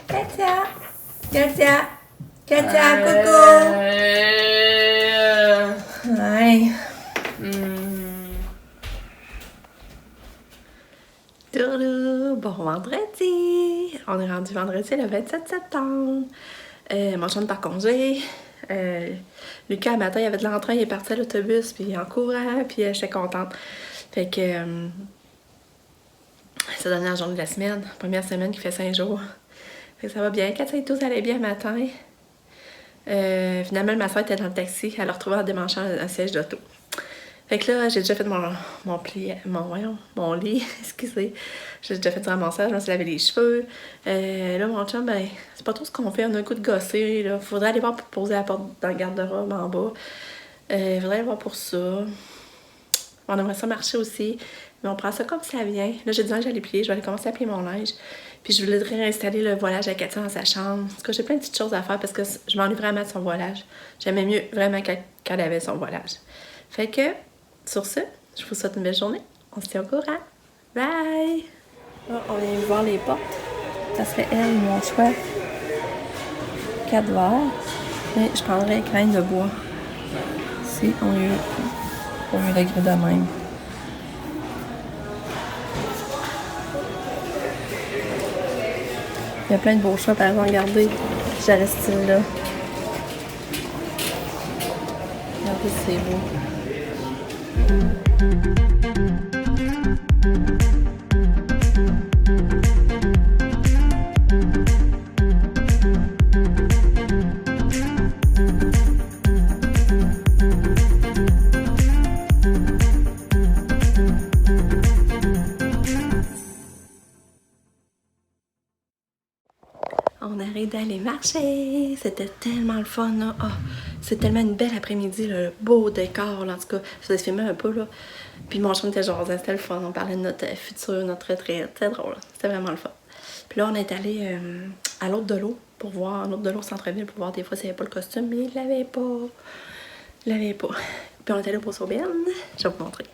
Katia! Katia! Katia, coucou! Ouais. Tourlou, bon vendredi! On est rendu vendredi le 27 septembre. Mon chum est en congé. Lucas, le matin, il avait de l'entrain, il est parti à l'autobus, puis en courant, puis j'étais contente. Fait que c'est la dernière journée de la semaine, première semaine qui fait 5 jours. Fait que ça va bien. Katia et tout, ça allait bien le matin. Finalement, ma soeur était dans le taxi, elle a retrouvé en démanchant un siège d'auto. Fait que là, j'ai déjà fait mon lit, excusez. J'ai déjà fait du ramassage, je me suis lavé les cheveux. Là, mon chum, ben, c'est pas trop ce qu'on fait, on a un coup de gosser, là. Faudrait aller voir pour poser la porte dans le garde-robe en bas. Faudrait aller voir pour ça. On aimerait ça marcher aussi, mais on prend ça comme ça vient. Là, j'ai dit que j'allais plier, je vais aller commencer à plier mon linge. Puis je voulais réinstaller le voilage à Katia dans sa chambre. En tout cas, j'ai plein de petites choses à faire parce que je m'ennuie vraiment de son voilage. J'aimais mieux vraiment qu'elle avait son voilage. Fait que, sur ce, je vous souhaite une belle journée. On se tient au courant. Bye! Là, on vient voir les portes. Ça serait elle, mon choix. 4 verres. Mais je prendrais graines de bois. Si, au lieu de grille de même. Il y a plein de beaux choix, par exemple, regardez. J'aurais ce style-là. Regardez, c'est beau. On arrive d'aller marcher. C'était tellement le fun, là. Oh, c'est tellement une belle après-midi, là. Le beau décor, là. En tout cas, ça se filmait un peu, là. Puis mon chum était genre, c'était le fun. On parlait de notre futur, notre retraite. C'était drôle, là. C'était vraiment le fun. Puis là, on est allé à l'autre de l'eau pour voir, l'autre de l'eau au centre-ville, pour voir des fois s'il n'y avait pas le costume, mais il l'avait pas. Il l'avait pas. Puis on est allé pour Saubienne. Je vais vous montrer.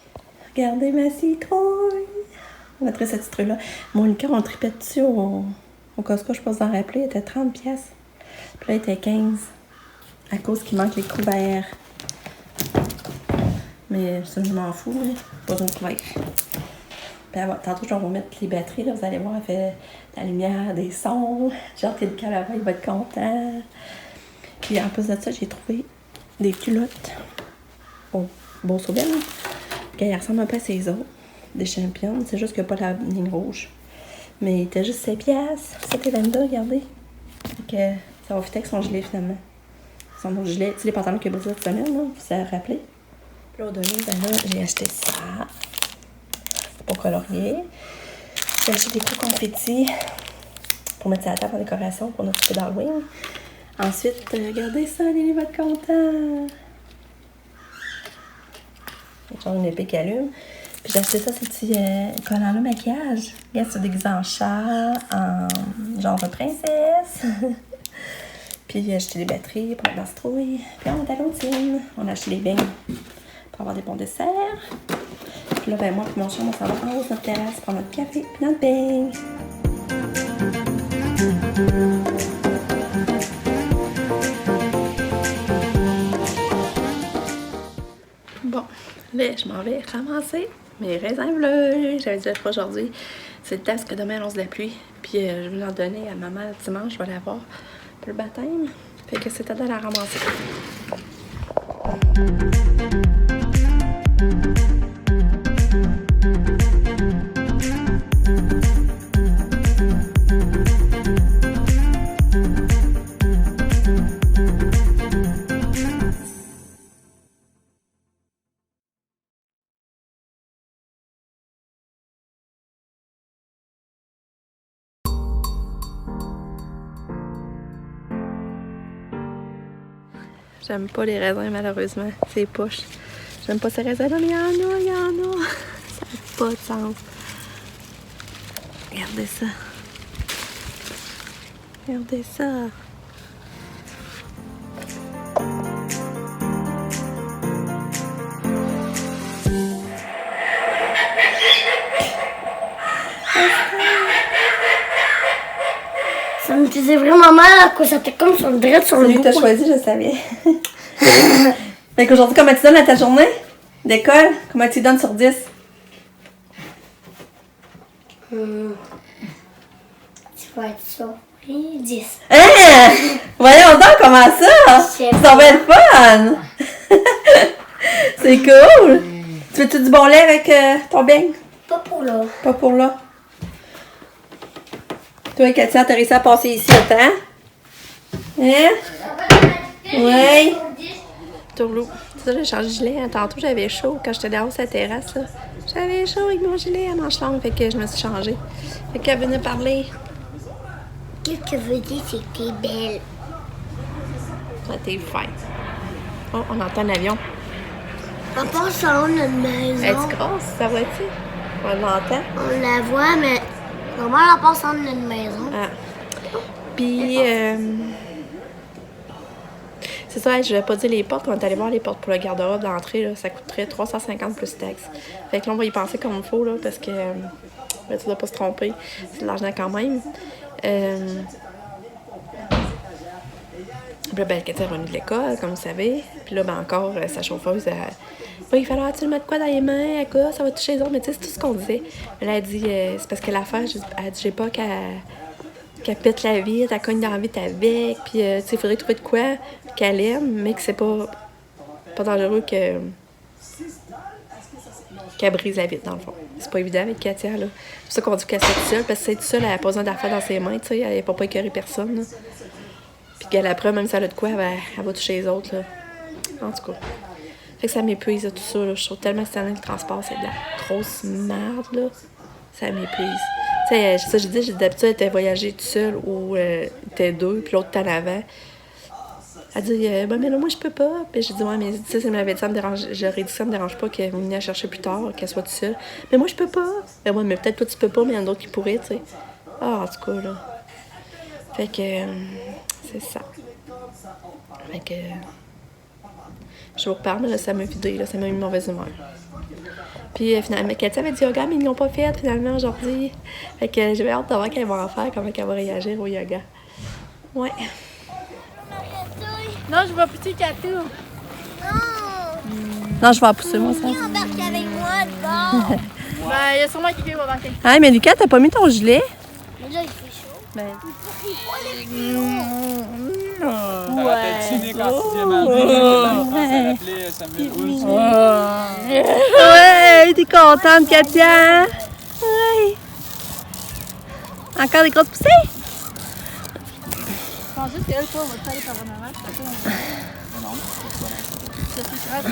Regardez ma citrouille. On a pris cette citrouille-là. Mon Lucas, on tripait dessus au Costco, je pense en rappeler, il était 30$. Puis là, il était 15$. À cause qu'il manque les couverts. Mais ça, je m'en fous, hein. Pas besoin de couverts. Puis tantôt, je vais vous mettre les batteries, là. Vous allez voir, elle fait de la lumière, des sons. Genre, t'es le calavera, il va être content. Puis en plus de ça, j'ai trouvé des culottes. Bon Saubienne. Elles ressemblent un peu à ces autres. Des championnes. C'est juste qu'il n'y a pas la ligne rouge. Mais il était juste 7$. C'était 22$, regardez. Donc, ça va fitter avec son gilet, finalement. Son autre gilet. Tu sais, les pantalons qu'il a besoin cette semaine, là, vous savez rappeler. Puis là, au demi, ben là, j'ai acheté ça. Pour colorier. J'ai acheté des coups confettis pour mettre ça à la table en décoration pour notre souper d'Halloween. Ensuite, regardez ça, Lily va être content. J'ai une épée qui allume. Puis j'ai acheté ça, ces petits collants-là maquillage. Regarde, c'est déguisé en chat, en genre de princesse. Puis j'ai acheté des batteries pour mettre dans ce trouille. Puis on est à l'Autine. On a acheté les beignes pour avoir des bons desserts. Puis là, ben moi et mon chum, on s'en va en haut de notre terrasse pour notre café puis notre beignes. Bon, là, je m'en vais ramasser mes raisins bleus. J'avais dit pas aujourd'hui. C'est le temps parce que demain, annonce de la pluie. Puis je vais l'en donner à maman dimanche. Je vais l'avoir pour le baptême. Fait que c'est à d'aller la ramasser. J'aime pas les raisins, malheureusement. C'est poche. J'aime pas ces raisins-là, mais il y en a. Ça n'a pas de sens. Regardez ça. Regardez ça. Ça me faisait vraiment mal à cause ça était comme sur le direct sur le Celui bout. que t'as choisi, je savais. Fait qu'aujourd'hui, comment tu donnes à ta journée d'école? Comment tu donnes sur 10? Tu vas être ça. 10. Hein? Voyons donc comment ça? C'est Ça va être fun! C'est cool! Tu veux-tu du bon lait avec ton beigne? Pas pour là. Pas pour là. Toi, Katia, t'as réussi à passer ici au temps? Hein? Oui. Tourlou. Ça, j'ai changé de gilet. Hein. Tantôt, j'avais chaud quand j'étais dehors sur la terrasse. Là. J'avais chaud avec mon gilet à manches longues, fait que je me suis changée. Fait qu'elle venait parler. Qu'est-ce que veut dire c'est que t'es belle? Ouais, t'es fine. Oh, on entend l'avion. On passe en haut de notre maison. Es-tu grosse, ça va-tu? On l'entend? On la voit, mais normalement, on passe en haut de notre maison. Ah. Puis, c'est ça, je vais pas dire les portes. On est allé voir les portes pour le garde-robe d'entrée. Là, ça coûterait 350 plus taxes. Fait que là, on va y penser comme il faut, là, parce que tu dois pas se tromper. C'est de l'argent quand même. Puis là, ben, Katia est revenue de l'école, comme vous savez. Puis là, ben, encore, sa chauffeuse, il fallait tu le mettre quoi dans les mains, à quoi, ça va toucher les autres. Mais tu sais, c'est tout ce qu'on disait. Elle a dit, c'est parce que l'affaire, elle a dit, j'ai pas qu'elle pète la vie, qu'elle cogne dans la vie avec. Puis, tu sais, il faudrait trouver de quoi qu'elle aime, mais que c'est pas dangereux qu'elle brise la vie, dans le fond. C'est pas évident avec Katia, là. C'est pour ça qu'on dit qu'elle soit toute seule, parce que c'est toute seule, elle a pas besoin d'affaires dans ses mains, tu sais, elle n'est pas écœurer personne, là. Puis qu'elle après, même si elle a de quoi, elle va toucher les autres, là. En tout cas. Fait que ça m'épuise, tout ça, là. Je trouve tellement que le transport, c'est de la grosse merde, là. Ça m'épuise. Tu sais, ça, j'ai dit, d'habitude, elle était voyager toute seule ou était deux, puis l'autre était en avant. Elle dit, ben, mais là, moi, je peux pas. Puis j'ai dit, ouais, mais ça m'avait dit, ça me dérange. J'aurais dit, ça me dérange pas qu'elle vienne la chercher plus tard, qu'elle soit toute seule. Mais moi, je peux pas. Ben, ouais, mais peut-être toi, tu peux pas, mais il y en a d'autres qui pourraient, tu sais. Ah, en tout cas, là. Fait que, c'est ça. Fait que, je vous reparle, mais là, ça m'a vidé, là, ça m'a mis une mauvaise humeur. Puis finalement, Katia avait dit yoga, mais ils l'ont pas fait finalement aujourd'hui. Fait que j'avais hâte de voir qu'elle va en faire, comment elle va réagir au yoga. Ouais. Non, je vais pousser Katou. Non, je vais en pousser, moi, ça. Qui embarque avec moi dedans? Ben, il y a sûrement quelqu'un qui va embarquer. Ah, mais Lucas, t'as pas mis ton gilet? Mais là, il fait chaud. Ben. Il faut aller plus haut. Ça rappelle Cynique en 6e année, ça rappelait Samuel Wilson. Ouais, t'es contente, Katia? Ouais. Encore des grosses poussées? Je pense juste qu'elle, toi, va te aller par un moment. Non. C'est tout grave.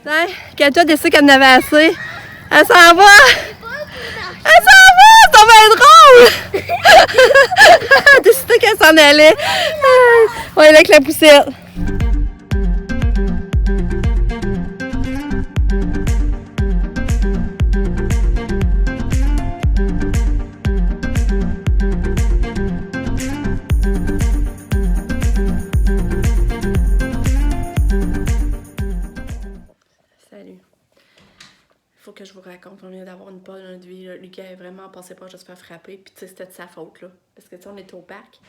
Ouais, Katia décide qu'elle en avait assez. Elle s'en va! Elle s'en va! C'est bien drôle! Elle a décidé qu'elle s'en allait. On est avec la poussette. Salut. Faut que je vous raconte, on vient d'avoir une pause dans notre vie. Là. Lucas est vraiment passé pas juste se faire frapper. Puis tu sais, c'était de sa faute, là. Parce que tu sais, on était au parc.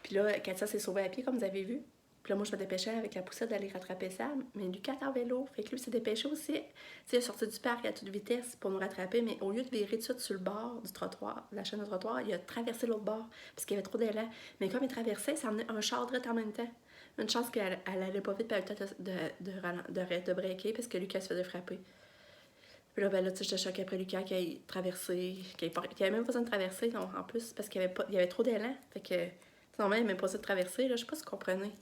Puis là, Katia s'est sauvée à pied, comme vous avez vu. Puis là, moi, je me dépêchais avec la poussette d'aller rattraper Sam. Mais Lucas était en vélo. Fait que lui, il s'est dépêché aussi. Tu sais, il est sorti du parc à toute vitesse pour nous rattraper. Mais au lieu de virer tout de suite sur le bord du trottoir, de la chaîne de trottoir, il a traversé l'autre bord. Parce qu'il y avait trop d'élan. Mais comme il traversait, ça emmenait un char direct en même temps. Une chance qu'elle allait pas vite, puis elle a eu le temps de breaker parce que Lucas se faisait frapper. Puis là, ben là, tu sais, j'étais choquée après Lucas qui ait traversé, qui avait même pas besoin de traverser, non, en plus, parce qu'il y avait trop d'élan. Fait que, normalement, il avait même pas besoin de traverser, là, je sais pas si vous comprenez.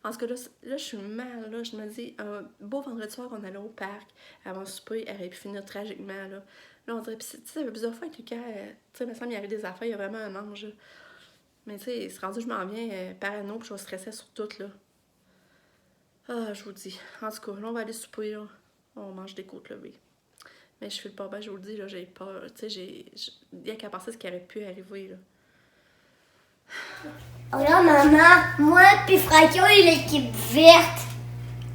En tout cas, là, je suis mal, là, je me dis, un beau vendredi soir, on allait au parc, avant le souper, elle aurait pu finir tragiquement, là. Là, on dirait, puis tu sais, ça fait plusieurs fois avec Lucas, tu sais, il me semble qu'il y avait des affaires, il y a vraiment un ange, là. Mais tu sais, c'est rendu je m'en viens parano puis je vais stresser sur tout, là. Ah, je vous dis. En tout cas, là, on va aller souper, là. On mange des côtes levées. Mais je fais pas bien, je vous le dis, là, j'ai peur. Tu sais, il y a qu'à penser ce qui aurait pu arriver, là. Regarde, maman, moi puis Frankie, on est l'équipe verte.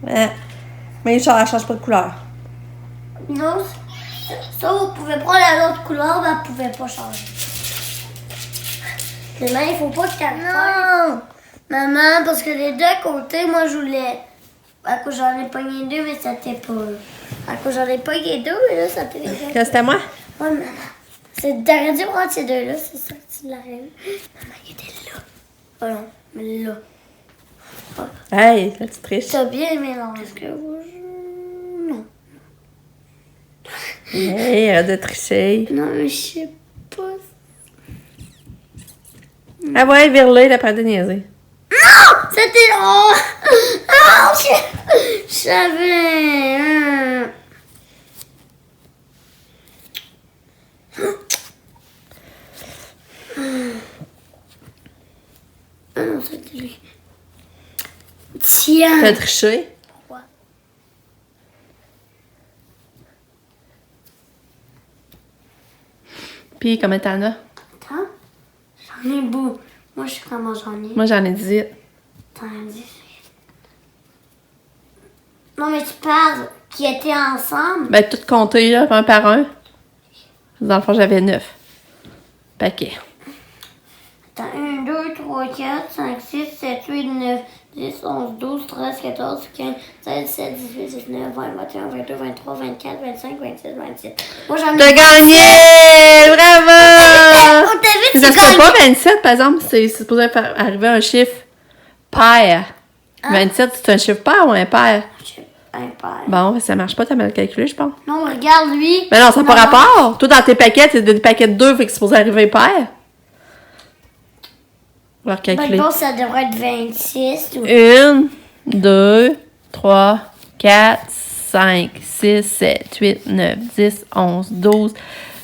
Ouais. Mais ça change pas de couleur. Non, ça, vous pouvez prendre la autre couleur, mais elle pouvait pas changer. Maman, il faut pas que t'aies Non! Maman, parce que les deux côtés, moi, je voulais... À cause j'en ai pogné deux, mais ça t'est pas... À cause j'en ai pogné deux, mais là, ça t'est... Que c'était moi? Ouais, maman. T'aurais dû prendre ces deux-là, c'est ça que tu l'aurais eu. Maman, il était là. Oh non, mais là. Oh. Hey, là, tu triches. T'as bien mélangé. Est-ce que... Non. Hey, arrête de tricher. Non, mais je sais pas... Ah ouais, vire-le, d'après de niaiser. Non! C'était... Oh! Oh! Je savais... Ah non, c'était lui. Tiens! T'as triché? Pourquoi? Puis, combien t'en as? Attends. J'en ai beau. Moi, je sais comment j'en ai. Moi, j'en ai 18. T'en as 18. Non, mais tu parles qui étaient ensemble. Ben, tout compté, là, un par un. Dans le fond, j'avais 9 paquets. Attends, 1, 2, 3, 4, 5, 6, 7, 8, 9, 10, 11, 12, 13, 14, 15, 16, 17, 18, 19, 20, 21, 22, 23, 24, 25, 26, 27. Moi, j'en ai... T'as gagné! Bravo! On t'a vu, tu Ça serait gagnes. pas 27, par exemple, c'est supposé arriver un chiffre pair. 27, c'est un chiffre pair ou un pair? Impair. Bon, ça marche pas, t'as mal calculé, je pense. Non, regarde lui. Mais non, ça n'a pas Maman. rapport. Toi, dans tes paquets, c'est des paquets de 2, fait que c'est supposé arriver pair. On va recalculer. Ben, bon, ça devrait être 26. Ou... 1, 2, 3, 4, 5, 6, 7, 8, 9, 10, 11, 12,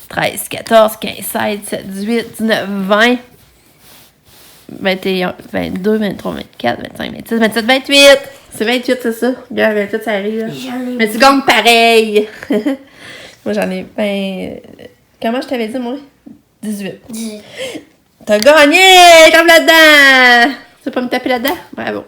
13, 14, 15, 16, 17, 18, 19, 20, 21, 22, 23, 24, 25, 26, 27, 28. C'est 28, c'est ça. Regarde, 28, ça arrive. Là. Mais tu gagnes pareil. Moi, j'en ai 20... Comment je t'avais dit, moi? 18. 18. T'as gagné! Tape là-dedans! Tu veux pas me taper là-dedans? Bravo.